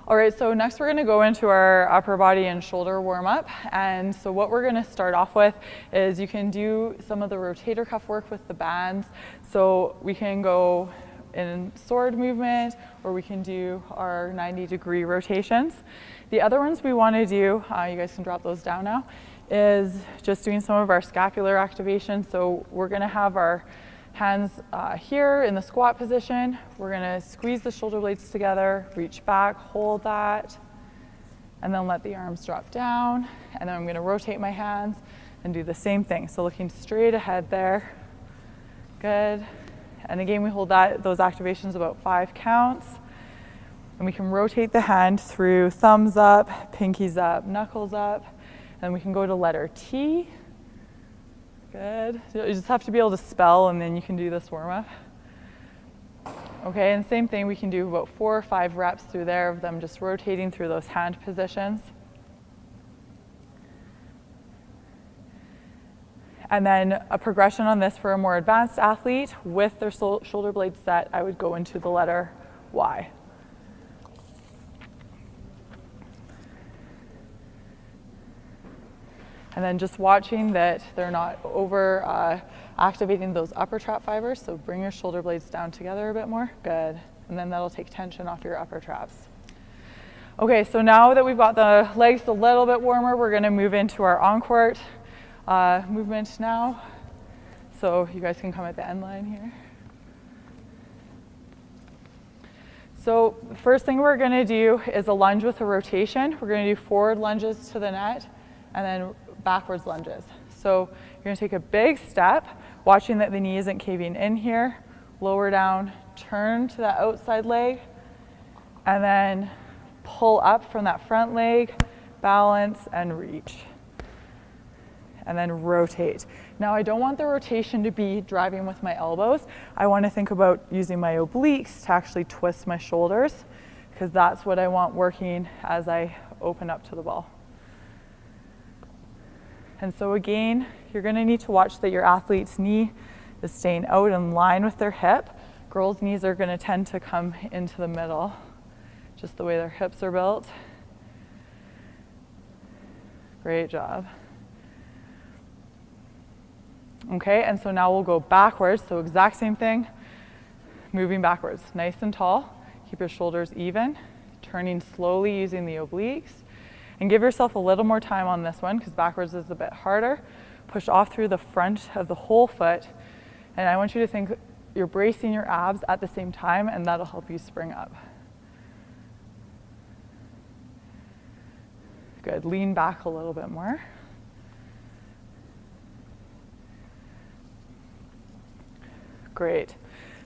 All right, so next we're gonna go into our upper body and shoulder warm up. And so what we're gonna start off with is you can do some of the rotator cuff work with the bands. So we can go in sword movement, or we can do our 90-degree rotations. The other ones we wanna do, you guys can drop those down now, is just doing some of our scapular activation. So we're gonna have our hands here in the squat position. We're gonna squeeze the shoulder blades together, reach back, hold that, and then let the arms drop down. And then I'm gonna rotate my hands and do the same thing. So looking straight ahead there. Good. And again, we hold those activations about 5 counts. And we can rotate the hand through thumbs up, pinkies up, knuckles up. And we can go to letter T. Good. You just have to be able to spell, and then you can do this warm-up. Okay, and same thing, we can do about 4 or 5 reps through there of them just rotating through those hand positions. And then a progression on this for a more advanced athlete with their shoulder blades set, I would go into the letter Y. And then just watching that they're not over activating those upper trap fibers. So bring your shoulder blades down together a bit more. Good. And then that'll take tension off your upper traps. Okay, so now that we've got the legs a little bit warmer, we're gonna move into our on-court movement now. So you guys can come at the end line here. So the first thing we're gonna do is a lunge with a rotation. We're gonna do forward lunges to the net and then backwards lunges. So you're gonna take a big step, watching that the knee isn't caving in here, lower down, turn to that outside leg, and then pull up from that front leg, balance and reach. And then rotate. Now I don't want the rotation to be driving with my elbows. I want to think about using my obliques to actually twist my shoulders, because that's what I want working as I open up to the ball. And so again, you're going to need to watch that your athlete's knee is staying out in line with their hip. Girls' knees are going to tend to come into the middle, just the way their hips are built. Great job. Okay, and so now we'll go backwards. So exact same thing, moving backwards, nice and tall. Keep your shoulders even, turning slowly using the obliques. And give yourself a little more time on this one, because backwards is a bit harder. Push off through the front of the whole foot. And I want you to think you're bracing your abs at the same time, and that'll help you spring up. Good, lean back a little bit more. Great.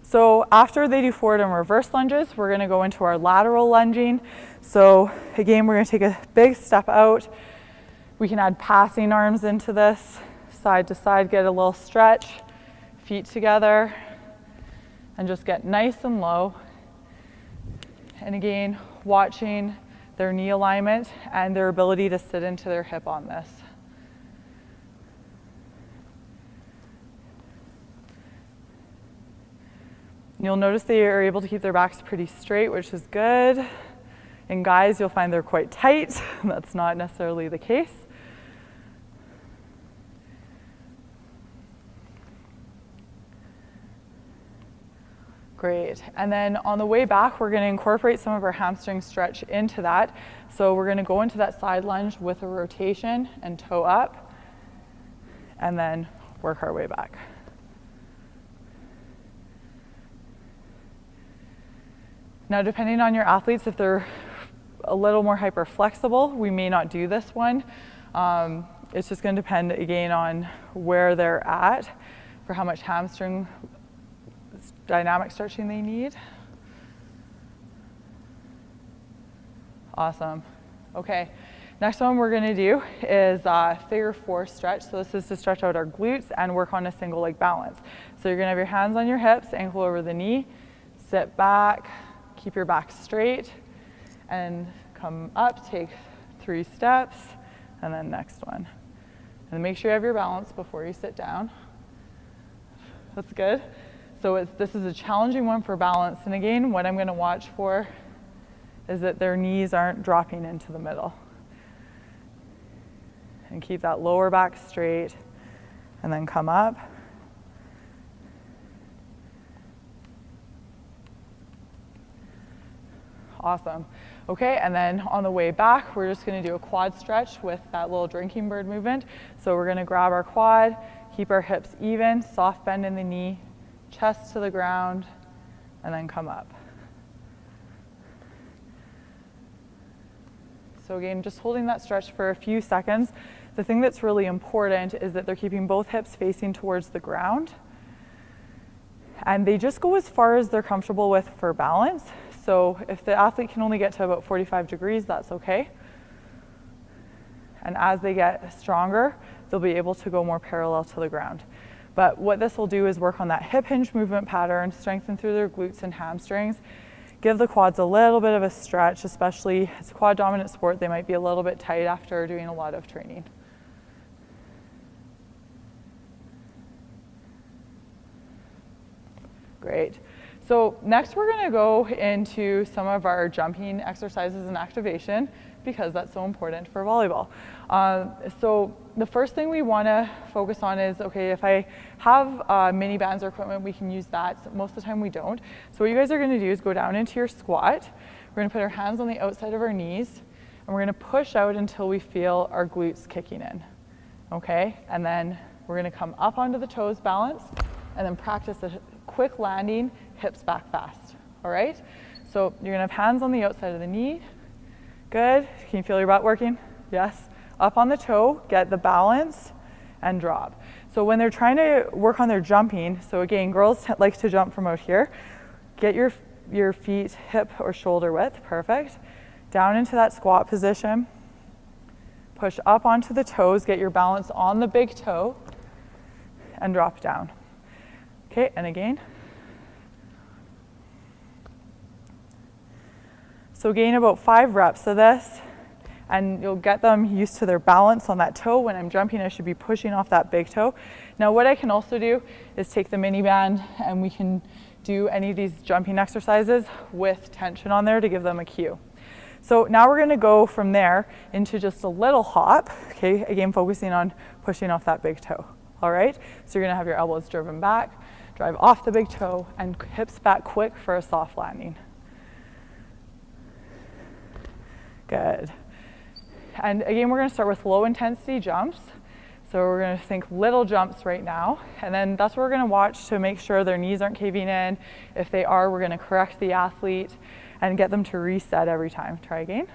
So after they do forward and reverse lunges, we're gonna go into our lateral lunging. So again, we're gonna take a big step out. We can add passing arms into this, side to side, get a little stretch, feet together, and just get nice and low. And again, watching their knee alignment and their ability to sit into their hip on this. You'll notice they are able to keep their backs pretty straight, which is good. In guys, you'll find they're quite tight. That's not necessarily the case. Great. And then on the way back, we're going to incorporate some of our hamstring stretch into that. So we're going to go into that side lunge with a rotation and toe up, and then work our way back. Now, depending on your athletes, if they're a little more hyper flexible, we may not do this one. It's just going to depend again on where they're at for how much hamstring dynamic stretching they need. Awesome. Okay, next one we're going to do is figure 4 stretch. So this is to stretch out our glutes and work on a single leg balance. So you're going to have your hands on your hips, ankle over the knee, sit back, keep your back straight, and come up, take 3 steps, and then next one. And make sure you have your balance before you sit down. That's good. So this is a challenging one for balance. And again, what I'm going to watch for is that their knees aren't dropping into the middle. And keep that lower back straight, and then come up. Awesome. Okay, and then on the way back, we're just gonna do a quad stretch with that little drinking bird movement. So we're gonna grab our quad, keep our hips even, soft bend in the knee, chest to the ground, and then come up. So again, just holding that stretch for a few seconds. The thing that's really important is that they're keeping both hips facing towards the ground. And they just go as far as they're comfortable with for balance. So if the athlete can only get to about 45 degrees, that's okay. And as they get stronger, they'll be able to go more parallel to the ground. But what this will do is work on that hip hinge movement pattern, strengthen through their glutes and hamstrings, give the quads a little bit of a stretch, especially it's a quad dominant sport, they might be a little bit tight after doing a lot of training. Great. So next we're going to go into some of our jumping exercises and activation because that's so important for volleyball. So the first thing we want to focus on is, okay, if I have mini bands or equipment, we can use that. So most of the time we don't. So what you guys are going to do is go down into your squat. We're going to put our hands on the outside of our knees, and we're going to push out until we feel our glutes kicking in. Okay, and then we're going to come up onto the toes, balance, and then practice a quick landing, hips back fast. All right, so you're going to have hands on the outside of the knee. Good. Can you feel your butt working? Yes. Up on the toe, get the balance, and drop. So when they're trying to work on their jumping, so again, girls like to jump from out here, get your feet hip or shoulder width, perfect. Down into that squat position. Push up onto the toes, get your balance on the big toe, and drop down. Okay, and again. So gain about 5 reps of this, and you'll get them used to their balance on that toe. When I'm jumping, I should be pushing off that big toe. Now what I can also do is take the mini band, and we can do any of these jumping exercises with tension on there to give them a cue. So now we're gonna go from there into just a little hop, okay? Again, focusing on pushing off that big toe, all right? So you're gonna have your elbows driven back, drive off the big toe, and hips back quick for a soft landing. Good. And again, we're going to start with low intensity jumps. So we're going to think little jumps right now. And then that's what we're going to watch to make sure their knees aren't caving in. If they are, we're going to correct the athlete and get them to reset every time. Try again.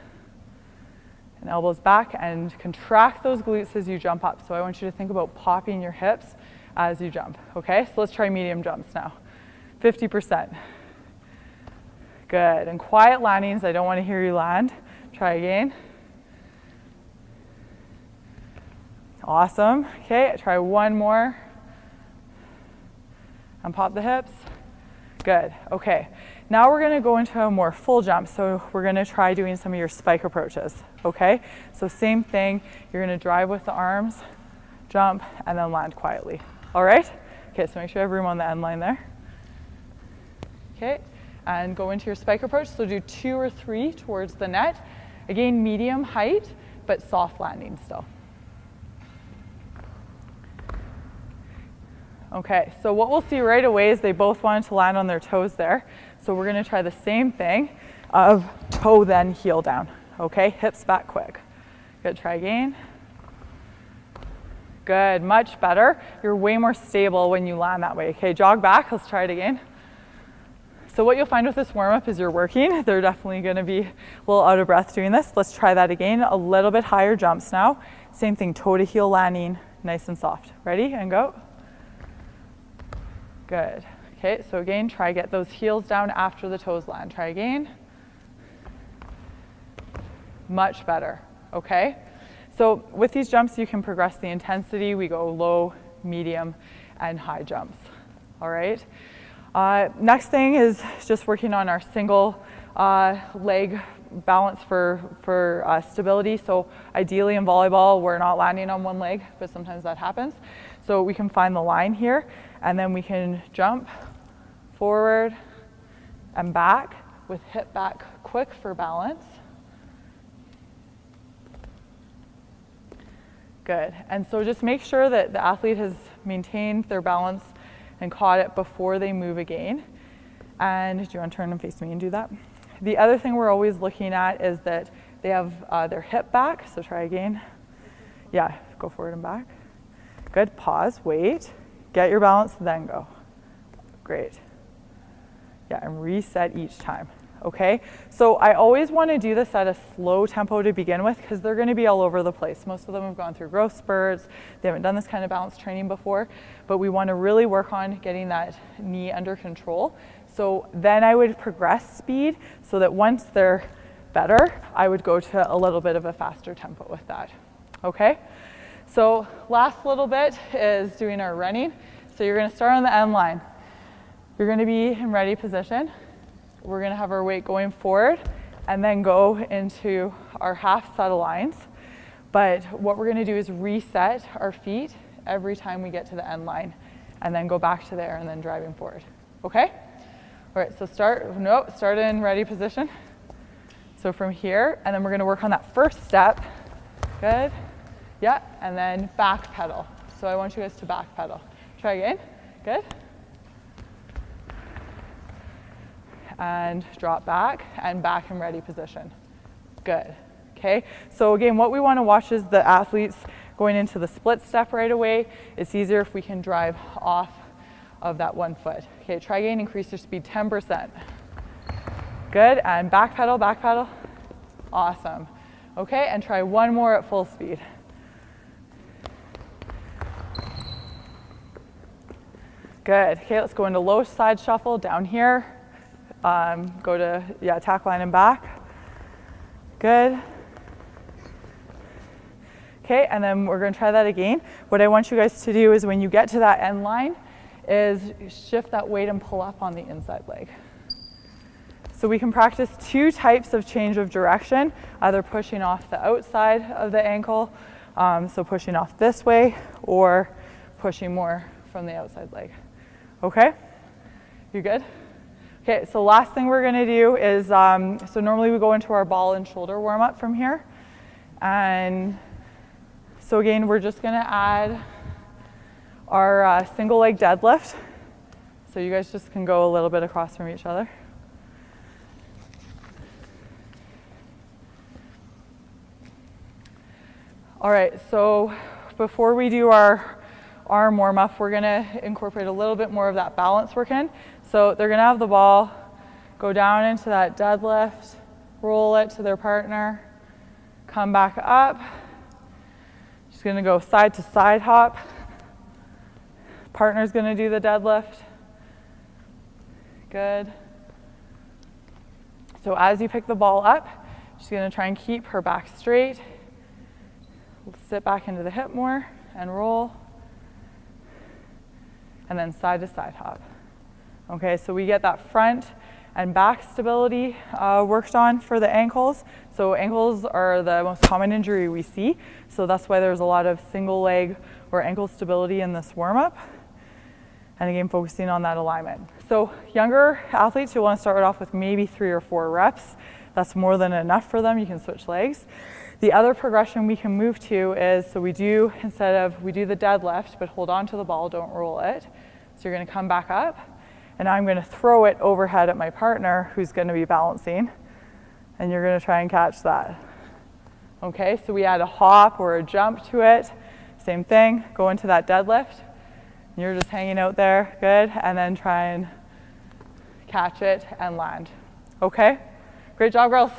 And elbows back and contract those glutes as you jump up. So I want you to think about popping your hips as you jump. Okay, so let's try medium jumps now. 50%. Good. And quiet landings. I don't want to hear you land. Try again. Awesome. Okay, try one more. And pop the hips. Good. Okay. Now we're going to go into a more full jump. So we're going to try doing some of your spike approaches. Okay? So same thing. You're going to drive with the arms, jump, and then land quietly. All right? Okay, so make sure you have room on the end line there. Okay. And go into your spike approach. So do 2 or 3 towards the net. Again, medium height, but soft landing still. Okay, so what we'll see right away is they both wanted to land on their toes there. So we're going to try the same thing of toe then heel down. Okay, hips back quick. Good, try again. Good, much better. You're way more stable when you land that way. Okay, jog back, let's try it again. So what you'll find with this warm-up is you're working. They're definitely going to be a little out of breath doing this. Let's try that again. A little bit higher jumps now. Same thing, toe to heel landing, nice and soft. Ready and go. Good. Okay, so again, try get those heels down after the toes land. Try again. Much better. Okay. So with these jumps, you can progress the intensity. We go low, medium, and high jumps. All right. Next thing is just working on our single leg balance for stability. So ideally in volleyball, we're not landing on one leg, but sometimes that happens. So we can find the line here, and then we can jump forward and back, with hip back quick for balance. Good. And so just make sure that the athlete has maintained their balance and caught it before they move again. And do you want to turn and face me and do that? The other thing we're always looking at is that they have their hip back. So try again. Yeah, go forward and back. Good. Pause, wait, get your balance, then go. Great. Yeah, and reset each time. Okay, so I always want to do this at a slow tempo to begin with because they're going to be all over the place. Most of them have gone through growth spurts. They haven't done this kind of balance training before, but we want to really work on getting that knee under control. So then I would progress speed so that once they're better, I would go to a little bit of a faster tempo with that. Okay, so last little bit is doing our running. So you're going to start on the end line. You're going to be in ready position. We're going to have our weight going forward and then go into our half set of lines. But what we're going to do is reset our feet every time we get to the end line and then go back to there and then driving forward. Okay? All right, so start in ready position. So from here, and then we're going to work on that first step. Good. Yeah, and then back pedal. So I want you guys to back pedal. Try again. Good. And drop back and back in ready position. Good. Okay, so again, what we want to watch is the athletes going into the split step right away. It's easier if we can drive off of that 1 foot. Okay, try again, increase your speed 10%. Good, and back pedal, back pedal. Awesome. Okay, and try one more at full speed. Good. Okay, let's go into low side shuffle down here. Go to, tack line and back. Good. Okay, and then we're going to try that again. What I want you guys to do is when you get to that end line is shift that weight and pull up on the inside leg. So we can practice two types of change of direction, either pushing off the outside of the ankle, so pushing off this way, or pushing more from the outside leg. Okay? You good? Okay, so last thing we're going to do is, so normally we go into our ball and shoulder warm up from here. And so again, we're just going to add our single leg deadlift. So you guys just can go a little bit across from each other. All right, so before we do our arm warm up, we're going to incorporate a little bit more of that balance work in. So they're going to have the ball, go down into that deadlift, roll it to their partner, come back up. Just going to go side to side hop. Partner's going to do the deadlift. Good. So as you pick the ball up, she's going to try and keep her back straight. Sit back into the hip more and roll. And then side to side hop. Okay, so we get that front and back stability worked on for the ankles. So ankles are the most common injury we see. So that's why there's a lot of single leg or ankle stability in this warm up. And again, focusing on that alignment. So younger athletes, you'll want to start off with maybe 3 or 4 reps. That's more than enough for them. You can switch legs. The other progression we can move to is, so we do the deadlift, but hold on to the ball, don't roll it. So you're going to come back up, and I'm going to throw it overhead at my partner who's going to be balancing, and you're going to try and catch that. Okay, so we add a hop or a jump to it. Same thing, go into that deadlift. You're just hanging out there, good, and then try and catch it and land. Okay, great job, girls.